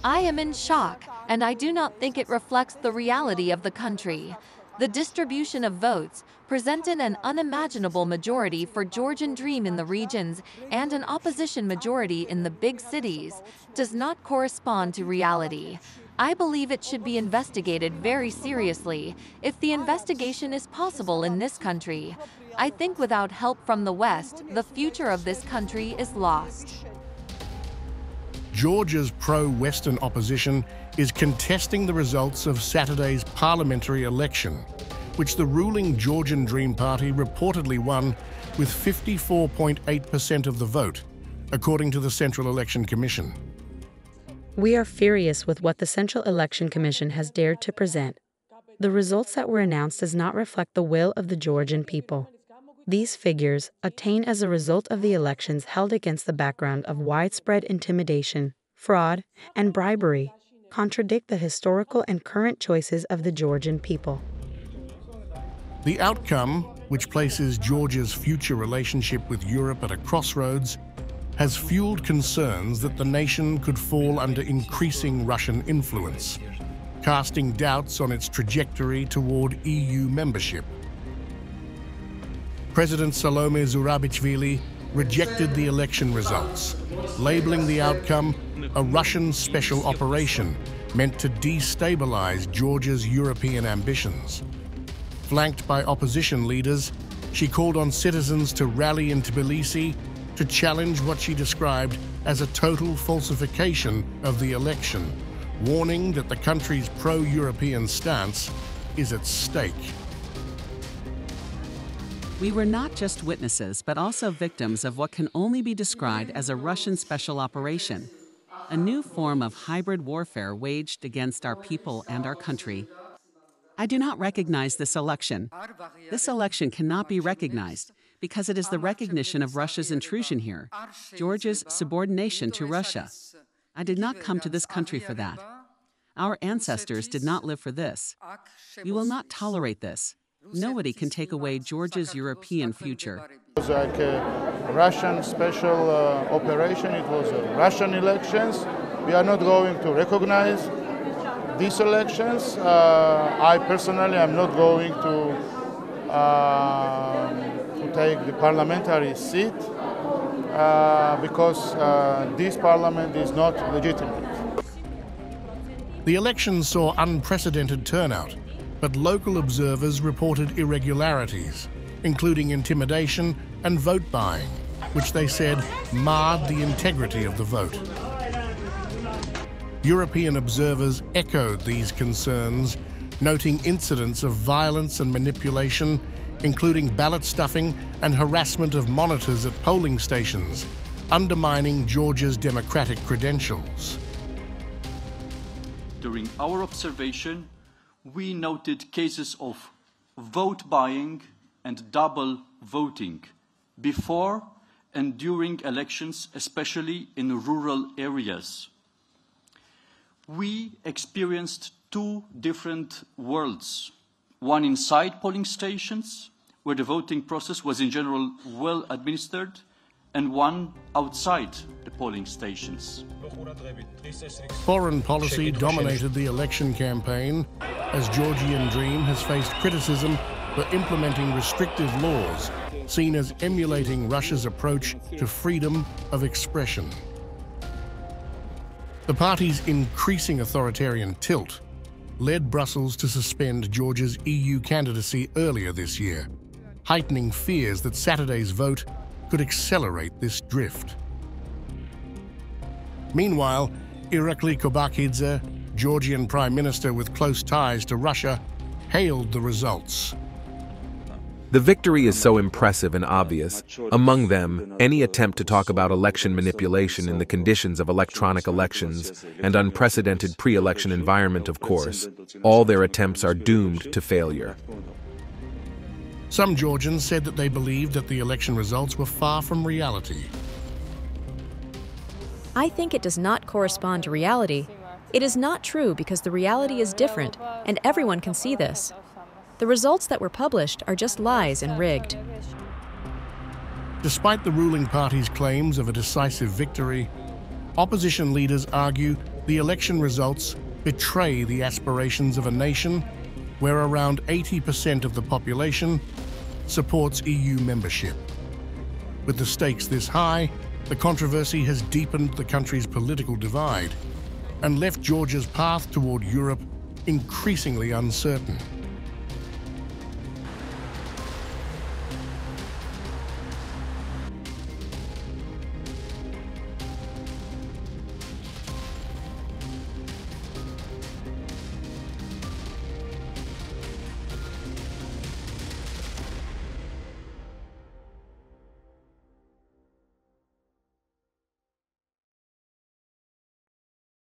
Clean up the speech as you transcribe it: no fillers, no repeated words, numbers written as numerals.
I am in shock, and I do not think it reflects the reality of the country. The distribution of votes presented an unimaginable majority for Georgian Dream in the regions and an opposition majority in the big cities does not correspond to reality. I believe it should be investigated very seriously if the investigation is possible in this country. I think without help from the West, the future of this country is lost. Georgia's pro-Western opposition is contesting the results of Saturday's parliamentary election, which the ruling Georgian Dream Party reportedly won with 54.8% of the vote, according to the Central Election Commission. We are furious with what the Central Election Commission has dared to present. The results that were announced does not reflect the will of the Georgian people. These figures, obtained as a result of the elections held against the background of widespread intimidation, fraud, and bribery, contradict the historical and current choices of the Georgian people. The outcome, which places Georgia's future relationship with Europe at a crossroads, has fueled concerns that the nation could fall under increasing Russian influence, casting doubts on its trajectory toward EU membership. President Salome Zourabichvili rejected the election results, labeling the outcome a Russian special operation meant to destabilize Georgia's European ambitions. Flanked by opposition leaders, she called on citizens to rally in Tbilisi to challenge what she described as a total falsification of the election, warning that the country's pro-European stance is at stake. We were not just witnesses, but also victims of what can only be described as a Russian special operation, a new form of hybrid warfare waged against our people and our country. I do not recognize this election. This election cannot be recognized because it is the recognition of Russia's intrusion here, Georgia's subordination to Russia. I did not come to this country for that. Our ancestors did not live for this. We will not tolerate this. Nobody can take away Georgia's European future. It was like a Russian special operation. It was Russian elections. We are not going to recognize these elections. I personally am not going to take the parliamentary seat because this parliament is not legitimate. The election saw unprecedented turnout, but local observers reported irregularities, including intimidation and vote buying, which they said marred the integrity of the vote. European observers echoed these concerns, noting incidents of violence and manipulation, including ballot stuffing and harassment of monitors at polling stations, undermining Georgia's democratic credentials. During our observation, we noted cases of vote buying and double voting before and during elections, especially in rural areas. We experienced two different worlds, one inside polling stations, where the voting process was in general well administered, and one outside the polling stations. Foreign policy dominated the election campaign, as Georgian Dream has faced criticism for implementing restrictive laws seen as emulating Russia's approach to freedom of expression. The party's increasing authoritarian tilt led Brussels to suspend Georgia's EU candidacy earlier this year, heightening fears that Saturday's vote could accelerate this drift. Meanwhile, Irakli Kobakidze, Georgian Prime Minister with close ties to Russia, hailed the results. The victory is so impressive and obvious. Among them, any attempt to talk about election manipulation in the conditions of electronic elections and unprecedented pre-election environment, of course, all their attempts are doomed to failure. Some Georgians said that they believed that the election results were far from reality. I think it does not correspond to reality. It is not true because the reality is different, and everyone can see this. The results that were published are just lies and rigged. Despite the ruling party's claims of a decisive victory, opposition leaders argue the election results betray the aspirations of a nation where around 80% of the population supports EU membership. With the stakes this high, the controversy has deepened the country's political divide and left Georgia's path toward Europe increasingly uncertain.